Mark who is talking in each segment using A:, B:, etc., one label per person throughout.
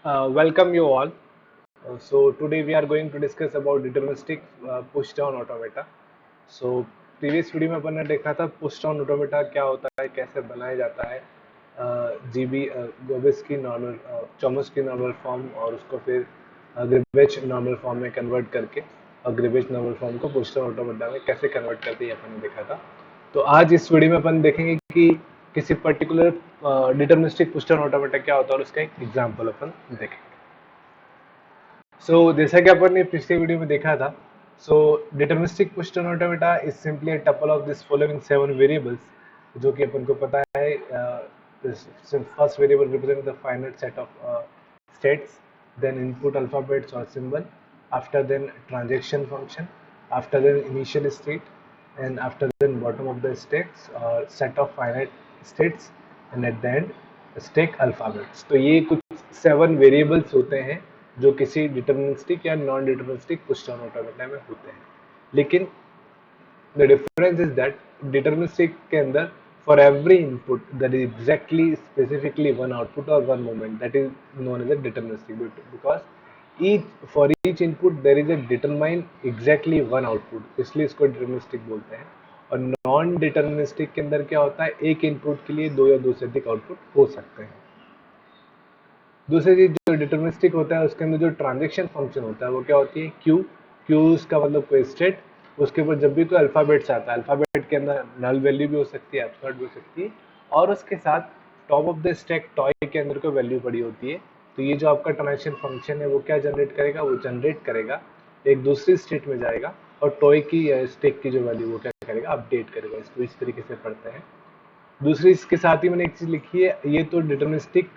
A: Welcome you all. So today we are going to discuss about deterministic push down automata. So previous video में अपन ने देखा था push down automata क्या होता है, कैसे बनाया जाता है, जीबी गोबिस की नॉर्मल चॉमस की नॉर्मल फॉर्म और उसको फिर ग्रिबेच नॉर्मल फॉर्म में कन्वर्ट करके और ग्रिबेच नॉर्मल फॉर्म को पुश डाउन ऑटोमेटा में कैसे कन्वर्ट करते हैं अपन ने देखा था। तो आज इस वीडियो में अपन देखेंगे कि किसी particular deterministic push down automata क्या होता है और उसका एक एग्जांपल अपन देखेंगे। जैसा कि अपन ने पिछले वीडियो में देखा था, deterministic push down automata is simply a tuple of this following 7 variables, जो कि अपन को पता है। First variable represent the finite set of states, then input alphabets और symbol, after then transaction function, after then initial state, and after then bottom of the stacks or set of finite states, and at the end stack alphabets। तो ये कुछ 7 variables होते हैं जो किसी deterministic या non deterministic push down automata में होते हैं। लेकिन the difference is that deterministic के अंदर for every input that is exactly specifically one output और one moment, that is known as a deterministic, because each input there is a determine exactly one output, इसलिए इसको deterministic बोलते हैं। और non deterministic के अंदर क्या होता है, एक इनपुट के लिए दो या दो से अधिक आउटपुट हो सकते हैं। दूसरी चीज जो डिटर्मिनिस्टिक होता है उसके अंदर जो ट्रांजैक्शन फंक्शन होता है वो क्या होती है, क्यू उसका मतलब कोई स्टेट, उसके ऊपर जब भी कोई अल्फाबेट्स आता है, अल्फाबेट के अंदर नल वैल्यू भी हो सकती है, एब्सोल्यूट भी हो सकती है, और उसके साथ top of the stack toy के अंदर कोई वैल्यू पड़ी होती है। तो ये जो आपका ट्रांजैक्शन फंक्शन है वो क्या जनरेट करेगा, वो जनरेट करेगा एक दूसरी स्टेट में जाएगा और टॉय की या स्टैक की जो वैल्यू वो क्या करेगा, अपडेट करेगा। इसको इस तरीके से पढ़ते हैं। दूसरी इसके साथ ही मैंने एक चीज लिखी है, ये तो डिटर्मिनिस्टिक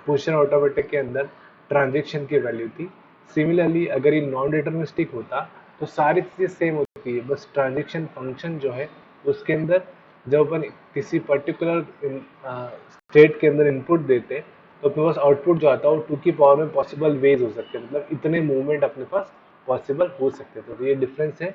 A: पुश डाउन ऑटोमेटा के अंदर ट्रांजैक्शन की वैल्यू थी। सिमिलरली अगर ये नॉन डिटर्मिनिस्टिक होता तो सारी चीजें सेम होती है, बस ट्रांजैक्शन फंक्शन जो है उसके अंदर जब अपन किसी पर्टिकुलर स्टेट के अंदर इनपुट देते तो अपने पास आउटपुट जो आता है वो 2 की पावर में पॉसिबल वेज हो सकते हैं, मतलब इतने मूवमेंट अपने पास पॉसिबल हो सकते थे। तो ये डिफरेंस है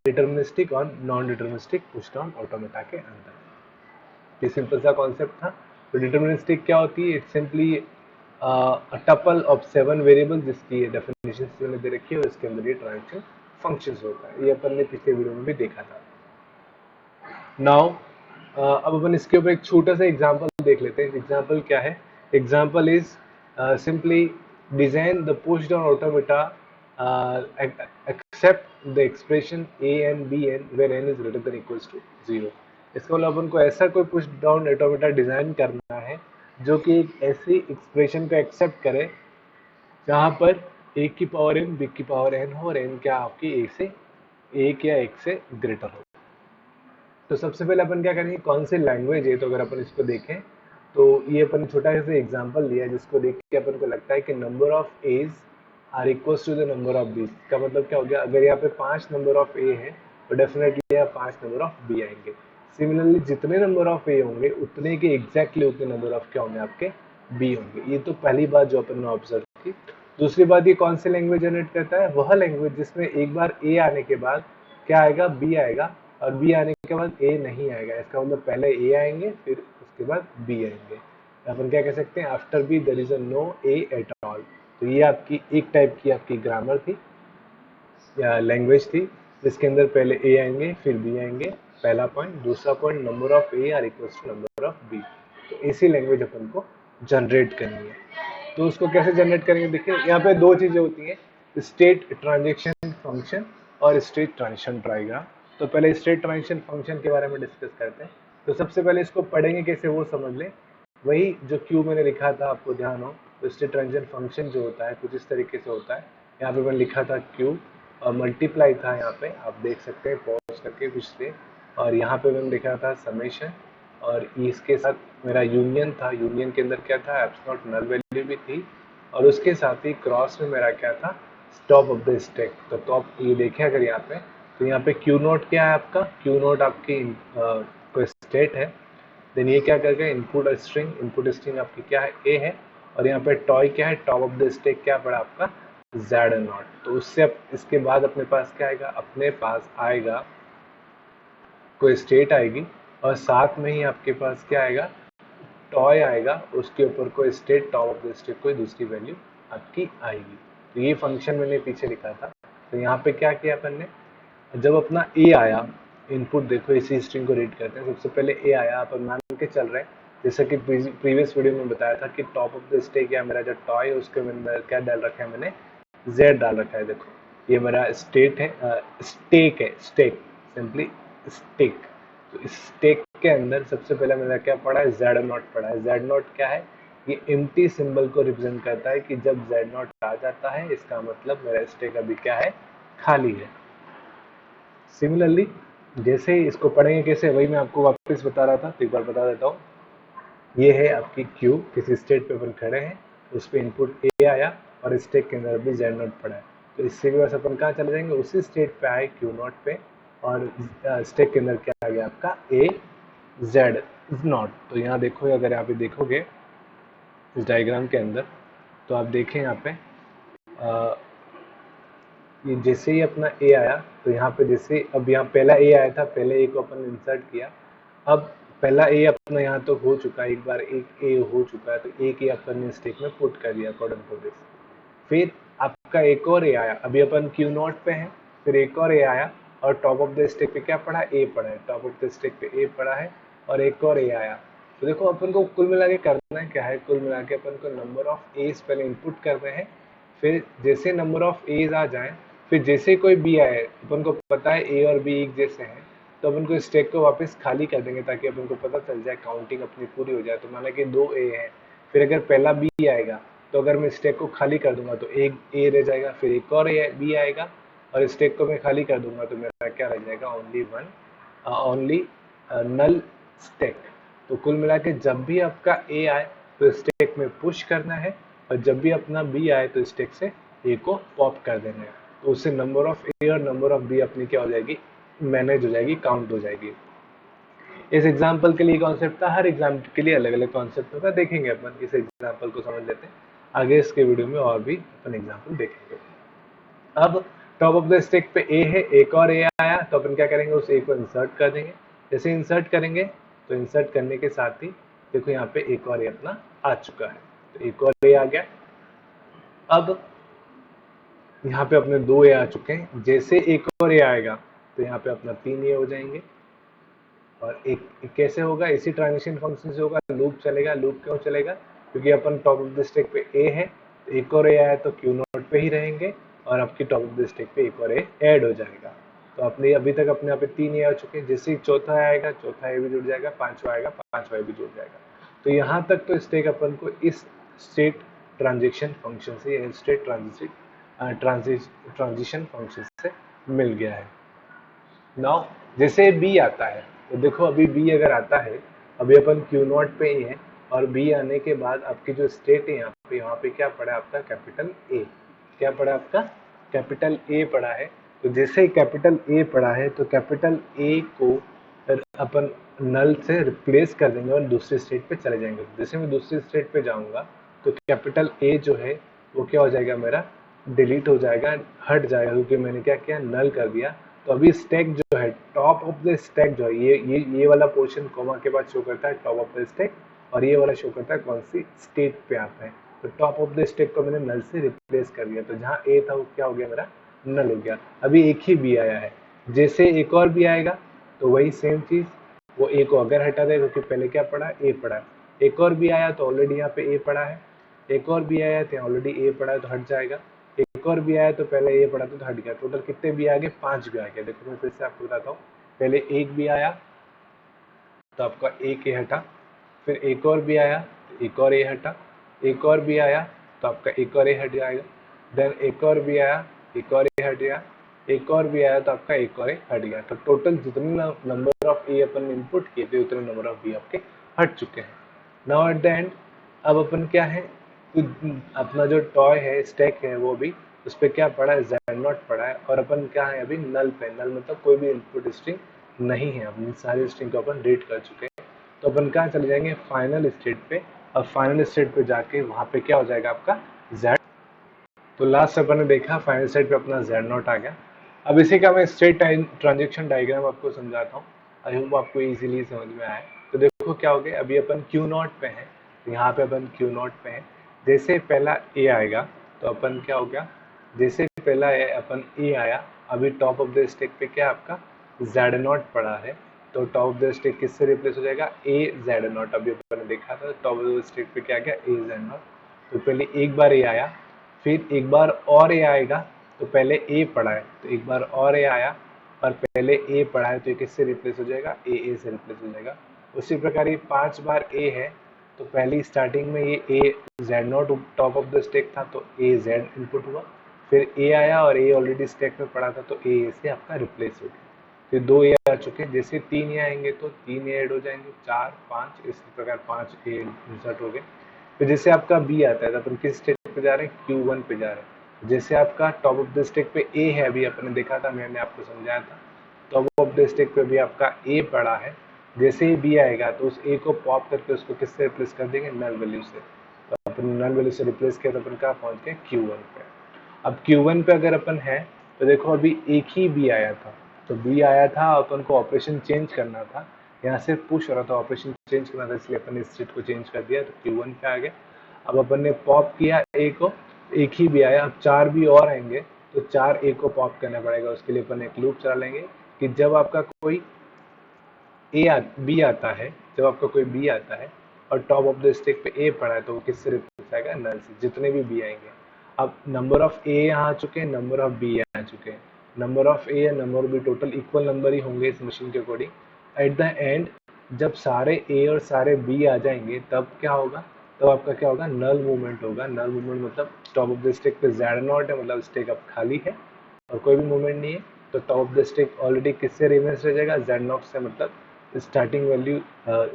A: डिटर्मिनिस्टिक और non deterministic push down automata के अंदर। ये सिंपल सा कॉन्सेप्ट था। तो डिटर्मिनिस्टिक क्या होती है, it's simply a tuple of 7 variable जिसकी डेफिनेशन मैंने दे रखी है और इसके अंदर ये ट्रांजैक्शन फंक्शंस होता है। ये अपन ने पिछले वीडियो में भी देखा था। नाउ अब अपन इसके ऊपर एक छोटा सा एग्जांपल देख लेते हैं। एग्जांपल क्या है, example is simply design the push down automata accept the expression a and b n where n is greater than equals to 0। इसका मतलब अपन को ऐसा कोई पुश डाउन ऑटोमेटा डिजाइन करना है जो कि एक ऐसी एक्सप्रेशन को एक्सेप्ट करे जहां पर a की पावर n, b की पावर n हो और n क्या आपकी a से एक या एक से ग्रेटर हो। तो सबसे पहले अपन क्या करेंगे, कौन सी लैंग्वेज है, तो अगर अपन इसको देखें तो ये अपन छोटा सा एग्जांपल लिया है जिसको देख के अपन को लगता है कि number of a's are equals to the number of b. का मतलब क्या हो गया, अगर यहाँ पे 5 नंबर ऑफ ए है तो डेफिनेटली यहाँ 5 नंबर ऑफ बी आएंगे। सिमिलरली जितने नंबर ऑफ ए होंगे उतने के एग्जैक्टली उतने नंबर ऑफ क्या होंगे, आपके बी होंगे। ये तो पहली बात जो अपन ने ऑब्जर्व की। दूसरी बात, ये कौन सी लैंग्वेज जनरेट करता है, वह लैंग्वेज जिसमें एक बार ए आने के बाद क्या आएगा, बी आएगा, और बी आने के बाद ए नहीं आएगा। इसका मतलब पहले ए आएंगे फिर उसके बाद बी आएंगे। अपन क्या कह सकते हैं, after b there is a no a at all. तो ये आपकी एक टाइप की आपकी ग्रामर थी या लैंग्वेज थी जिसके अंदर पहले ए आएंगे फिर बी आएंगे, पहला पॉइंट। दूसरा point, number of a are equals to number of b. तो ऐसी लैंग्वेज अपन को जनरेट करनी है। तो उसको कैसे जनरेट करेंगे, देखिए यहाँ पे दो चीजें होती हैं, स्टेट ट्रांजैक्शन फंक्शन और स्टेट ट्रांजिशन डायग्राम। तो पहले स्टेट ट्रांजिशन फंक्शन के बारे में डिस्कस करते हैं। तो सबसे पहले इसको पढ़ेंगे कैसे वो समझ लें। वही जो क्यू मैंने लिखा था आपको ध्यान हो, तो स्टेट ट्रांजिशन फंक्शन जो होता है कुछ इस तरीके से होता है। यहाँ पे मैंने लिखा था क्यू और मल्टीप्लाई था, यहाँ पे आप देख सकते हैं पॉज करके पिछले, और यहाँ पे मैंने लिखा था समेशन, और इसके साथ मेरा यूनियन था। यूनियन के अंदर क्या था, एब्सोल्यूट नल वैल्यू भी थी, और उसके साथ ही क्रॉस में मेरा क्या था, टॉप ऑफ द स्टैक। तो टॉप ये देखें अगर यहाँ पे, तो यहाँ पे क्यू नोट क्या है आपका, क्यू नोट आपकी कोई स्टेट है। देन ये क्या करके इनपुट स्ट्रिंग आपकी क्या है, ए है, और यहाँ पे टॉय क्या है, टॉप ऑफ द स्टैक क्या पड़ा आपका, जेड नॉट। तो उससे इसके बाद अपने पास क्या आएगा, अपने पास आएगा कोई स्टेट आएगी और साथ में ही आपके पास क्या आएगा, टॉय आएगा उसके ऊपर कोई state, top of the state कोई दूसरी वैल्यू आपकी आएगी। तो ये फंक्शन मैंने पीछे लिखा था। तो यहाँ पे क्या किया अपन ने, जब अपना ए आया, इनपुट देखो इसी स्ट्रिंग को रीड करते हैं, सबसे पहले ए आया, अपन मान के चल रहे हैं जैसा कि प्रीवियस वीडियो में बताया था कि टॉप ऑफ द स्टैक या मेरा जो टॉय है उसके अंदर क्या डाल रखा है मैंने, z डाल रखा है। देखो ये मेरा स्टेट है, स्टेक है, स्टेक सिंपली स्टेक। तो इस स्टेक के अंदर सबसे पहले मेरा क्या पड़ा है, z नॉट पड़ा है। z नॉट क्या है, ये एम्प्टी सिंबल को रिप्रेजेंट करता है कि जब z नॉट आ जाता है इसका मतलब मेरा स्टेक अभी क्या है, खाली है। सिमिलरली जैसे इसको पढ़ेंगे कैसे, वही मैं आपको वापस बता रहा था, तो एक बार बता देता हूँ। ये है आपकी क्यू, किसी स्टेट पे अपन खड़े हैं, उस पर इनपुट ए आया और स्टेक के अंदर भी जेड नॉट पड़ा है। तो इससे भी बस अपन कहाँ चले जाएंगे, उसी स्टेट पे आए क्यू नॉट पे, और स्टेक के अंदर क्या आ गया आपका ए जेड नॉट। तो यहाँ देखो, अगर यहाँ पे देखोगे इस डायग्राम के अंदर, तो आप देखें यहाँ पे ये जैसे ही अपना ए आया, तो यहाँ पे जैसे अब यहाँ पहला ए आया था, पहले ए को अपन इंसर्ट किया। अब पहला ए अपना यहाँ तो हो चुका है, एक बार एक ए हो चुका है, तो एक ए अपन ने स्टेक में पुट कर दिया अकॉर्डिंग टू दिस। फिर आपका एक और ए आया, अभी अपन क्यू नॉट पे है, फिर एक और ए आया और टॉप ऑफ द स्टेक पे क्या पड़ा, ए पड़ा है, टॉप ऑफ द स्टेक पे ए पड़ा है और एक और ए आया। तो देखो अपन को कुल मिला के करना है क्या है, कुल मिला के अपन को नंबर ऑफ एज पहले इनपुट करने हैं, फिर जैसे नंबर ऑफ एज आ जाए, फिर जैसे कोई बी आए, अपन को पता है ए और बी एक जैसे हैं, तो अपन को स्टैक को वापस खाली कर देंगे ताकि अपन को पता चल जाए, काउंटिंग अपनी पूरी हो जाए। तो माना कि 2 ए है, फिर अगर पहला बी आएगा तो अगर मैं स्टैक को खाली कर दूंगा तो एक ए रह जाएगा, फिर एक और ए बी आएगा और स्टैक को मैं खाली कर दूंगा तो मेरा क्या रह जाएगा, ओनली नल स्टैक। तो कुल मिला के जब भी आपका ए आए तो स्टैक में पुश करना है, और जब भी अपना बी आए तो स्टैक से ए को पॉप कर देना है। तो उससे नंबर ऑफ ए और नंबर ऑफ बी अपनी क्या हो जाएगी, मैनेज हो जाएगी, काउंट हो जाएगी। इस एग्जाम्पल के लिए कॉन्सेप्ट था, हर एग्जाम के लिए अलग अलग कॉन्सेप्ट होता है, देखेंगे अपन इस एग्जाम्पल को समझ लेते हैं, आगे इसके वीडियो में और भी अपन एग्जाम्पल देखेंगे। अब टॉप ऑफ द स्टैक पे ए है, एक और ए आया, तो अपन क्या करेंगे, उस ए को इंसर्ट कर देंगे। जैसे इंसर्ट करेंगे तो इंसर्ट करने के साथ ही देखो यहाँ पे एक और ए अपना आ चुका है, तो एक और ए आ गया। अब यहाँ पे अपने 2 ए आ चुके हैं, जैसे एक और ए आएगा तो यहाँ पे अपना 3 ए हो जाएंगे। और एक कैसे होगा, इसी ट्रांजिशन फंक्शन से होगा, लूप चलेगा। लूप क्यों चलेगा, क्योंकि अपन टॉप ऑफ द स्टैक पे ए है, तो एक और ए आया तो क्यू नॉट पे ही रहेंगे और आपकी टॉप ऑफ द स्टैक पे एक और ए ऐड हो जाएगा। तो अपने अभी तक अपने यहाँ पे 3 ए आ चुके हैं, जैसे ही चौथा आएगा चौथा ए भी जुड़ जाएगा, पांचवा आएगा पांचवा ए भी जुड़ जाएगा। तो यहाँ तक तो स्टैक अपन को इस स्टेट ट्रांजेक्शन फंक्शन से या स्टेट ट्रांजिशन फंक्शन से मिल गया है। नाउ जैसे बी आता है, तो देखो अभी बी अगर आता है, अभी अपन क्यू नॉट पे ही है और बी आने के बाद आपकी जो स्टेट है यहाँ पे क्या पड़ा है आपका, कैपिटल ए। क्या पड़ा आपका, कैपिटल ए पड़ा है। तो जैसे ही कैपिटल ए पड़ा है तो कैपिटल ए को अपन नल से रिप्लेस कर देंगे और दूसरी स्टेट पे चले जाएंगे। जैसे मैं दूसरी स्टेट पे जाऊंगा तो कैपिटल ए जो है वो क्या हो जाएगा, मेरा डिलीट हो जाएगा, हट जाएगा, क्योंकि मैंने क्या किया, नल कर दिया। तो अभी स्टैक जो है, टॉप ऑफ द स्टैक जो है, ये वाला पोर्शन कॉमा के बाद शो करता है टॉप ऑफ द स्टैक, और ये वाला शो करता है कौन सी स्टेट पे आता है। तो टॉप ऑफ द स्टैक को मैंने नल से रिप्लेस कर दिया, तो जहाँ ए था वो क्या हो गया, मेरा नल हो गया। अभी एक ही बी आया है, जैसे एक और बी आएगा तो वही सेम चीज, वो ए को अगर हटा दे, क्योंकि पहले क्या पड़ा, ए पड़ा। एक और बी आया तो ऑलरेडी यहाँ पे ए पड़ा है, एक और बी आया तो ऑलरेडी ए पड़ा है तो हट जाएगा, एक और भी आया तो पहले ये पढ़ा तो हट गया। टोटल कितने भी आ गए, 5 भी आ गए। देखो मैं फिर से आपको बताता हूँ, पहले एक भी आया तो आपका एक ए हटा, फिर एक और भी आया तो एक और ए हटा, एक और भी आया तो आपका एक और ए हट जाएगा, देन एक और भी आया, एक और ए हट गया, एक और भी आया तो आपका एक और ए हट गया। तो टोटल जितने number of A upon input किए थे उतने नंबर ऑफ बी आपके हट चुके हैं। नाउ एट द एंड अब अपन क्या है, अपना जो टॉय है, स्टैक है, वो भी उस पर क्या पड़ा है, जेड नॉट पड़ा है, और अपन क्या है अभी नल पे। नल मतलब कोई भी इनपुट स्ट्रिंग नहीं है, अपनी सारी स्ट्रिंग को अपन रीड कर चुके हैं। तो अपन कहाँ चले जाएंगे, फाइनल स्टेट पे। अब फाइनल स्टेट पे जाके वहाँ पे क्या हो जाएगा आपका जेड। तो लास्ट अपन ने देखा फाइनल स्टेट पे अपना जेड नॉट आ गया। अब इसी का मैं स्टेट ट्रांजेक्शन डायग्राम आपको समझाता हूँ, आई होप आपको इजीली समझ में आए। तो देखो देखो क्या हो गया, अभी अपन क्यू नॉट पे हैं, तो यहाँ पे अपन क्यू नॉट पे हैं। जैसे पहला ए आएगा तो अपन क्या हो गया, जैसे पहला ए अपन ए आया, अभी टॉप ऑफ द स्टैक पे क्या आपका जेड नॉट पड़ा है, तो टॉप ऑफ द स्टैक किससे रिप्लेस हो जाएगा, ए जेड नॉट। अभी अपन ने देखा था टॉप ऑफ द स्टैक पे क्या गया, ए जेड नॉट। तो पहले एक बार ए आया, फिर एक बार और ए आएगा, तो पहले ए पड़ा है तो एक बार और ए आया, और पहले ए पड़ा है तो ये किससे रिप्लेस हो जाएगा, ए से रिप्लेस हो जाएगा। उसी प्रकार ये 5 बार ए है, तो पहली स्टार्टिंग में ये A Z not top of the stack था तो ए जेड इनपुट हुआ, फिर ए आया और ए ऑलरेडी स्टैक में पड़ा था तो ए से आपका रिप्लेस हो गया। फिर 2 ए आ चुके हैं, जैसे 3 ए आएंगे तो 3 ए ऐड हो जाएंगे, 4 5 इसी प्रकार 5 ए इंसर्ट हो गए। फिर जैसे आपका बी आता है तो अपन किस स्टेट पे जा रहे हैं, Q1 पे जा रहे हैं। जैसे आपका टॉप ऑफ द स्टैक पे ए है, अभी अपने देखा था, मैंने आपको समझाया था, टॉप ऑफ द स्टैक पे भी आपका ए पड़ा है। जैसे ही बी आएगा तो उस ए को पॉप करके उसको किससे रिप्लेस कर देंगे, नल वैल्यू से। तो अपन नल वैल्यू से रिप्लेस किया तो अपन कहाँ पहुंच गए, Q1 पे। अब Q1 पे अगर अपन है तो देखो अभी एक ही बी आया था, तो बी आया था, अपन को ऑपरेशन चेंज करना था, यहाँ से पुश हो रहा था, ऑपरेशन चेंज करना था, इसलिए अपन इस स्टेट को चेंज कर दिया तो Q1 पे आ गया। अब अपन ने पॉप किया ए को, एक ही बी आया, अब 4 बी और आएंगे तो 4 ए को पॉप करना पड़ेगा। उसके लिए अपन एक लूप चला लेंगे कि जब आपका कोई बी आता है, जब आपका कोई बी आता है और टॉप ऑफ द स्टैक पे ए पड़ा है तो वो किससे रिप्लेस आएगा, नल से, जितने भी बी आएंगे। अब नंबर ऑफ ए यहाँ आ चुके हैं, नंबर ऑफ बी यहाँ आ चुके हैं, नंबर ऑफ ए या number of B total equal number ही होंगे इस मशीन के अकॉर्डिंग। एट द एंड जब सारे ए और सारे बी आ जाएंगे तब क्या होगा, तब आपका क्या होगा, नल मूवमेंट होगा। नल मूवमेंट मतलब टॉप ऑफ द स्टैक पे जेड नॉट है, मतलब स्टैक अब खाली है और कोई भी मूवमेंट नहीं है, तो top of the stack already किससे रिमेंस रह जाएगा, जेड नॉट से, मतलब स्टार्टिंग वैल्यू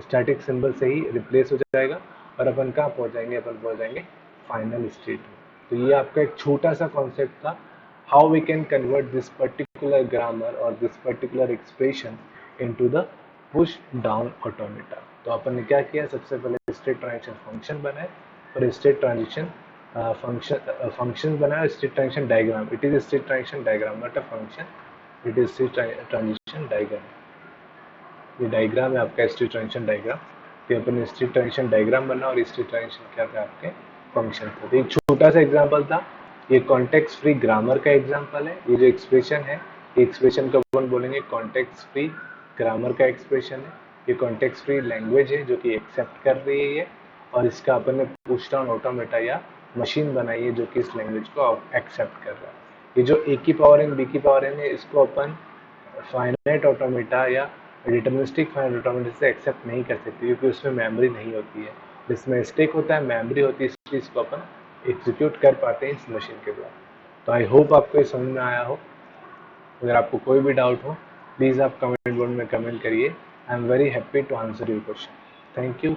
A: स्टैटिक सिंबल से ही रिप्लेस हो जाएगा। और अपन कहाँ पहुँच जाएंगे, अपन पहुँच जाएंगे फाइनल स्टेट में। तो ये आपका एक छोटा सा कॉन्सेप्ट था, how we can convert this particular grammar और this particular expression into the push down automata. तो अपन ने क्या किया, सबसे पहले स्टेट ट्रांजिशन फंक्शन बनाए और स्टेट ट्रांजिशन फंक्शन बनाया, state transition diagram, it is state transition diagram not a function, it is state transition diagram. ये डायग्राम है आपका स्टेट ट्रांजिशन डायग्राम। तो अपन स्टेट ट्रांजिशन डायग्राम बना और स्टेट ट्रांजिशन क्या था, आपके फंक्शन था। तो एक छोटा सा एग्जांपल था, ये कॉन्टेक्स्ट फ्री ग्रामर का एग्जांपल है। ये जो एक्सप्रेशन है, एक्सप्रेशन को अपन बोलेंगे कॉन्टेक्स्ट फ्री ग्रामर का एक्सप्रेशन है। ये कॉन्टेक्स्ट फ्री लैंग्वेज है जो कि एक्सेप्ट कर रही है ये, और इसका अपन ने पुश डाउन ऑटोमेटा या मशीन बनाई है जो कि इस लैंग्वेज को एक्सेप्ट कर रहा है। ये जो ए की पावर एन बी की पावर एन है, इसको अपन फाइनाइट ऑटोमेटा या डिटर्मिनिस्टिक फाइनाइट ऑटोमेटा से एक्सेप्ट नहीं कर सकते, क्योंकि उसमें मेमोरी नहीं होती है। जिसमें स्टेक होता है, मेमोरी होती है, इस चीज़ को अपन एग्जीक्यूट कर पाते हैं इस मशीन के द्वारा। तो आई होप आपको ये समझ में आया हो। अगर आपको कोई भी डाउट हो, प्लीज़ आप कमेंट बोर्ड में कमेंट करिए। I am very happy to answer your question. Thank you.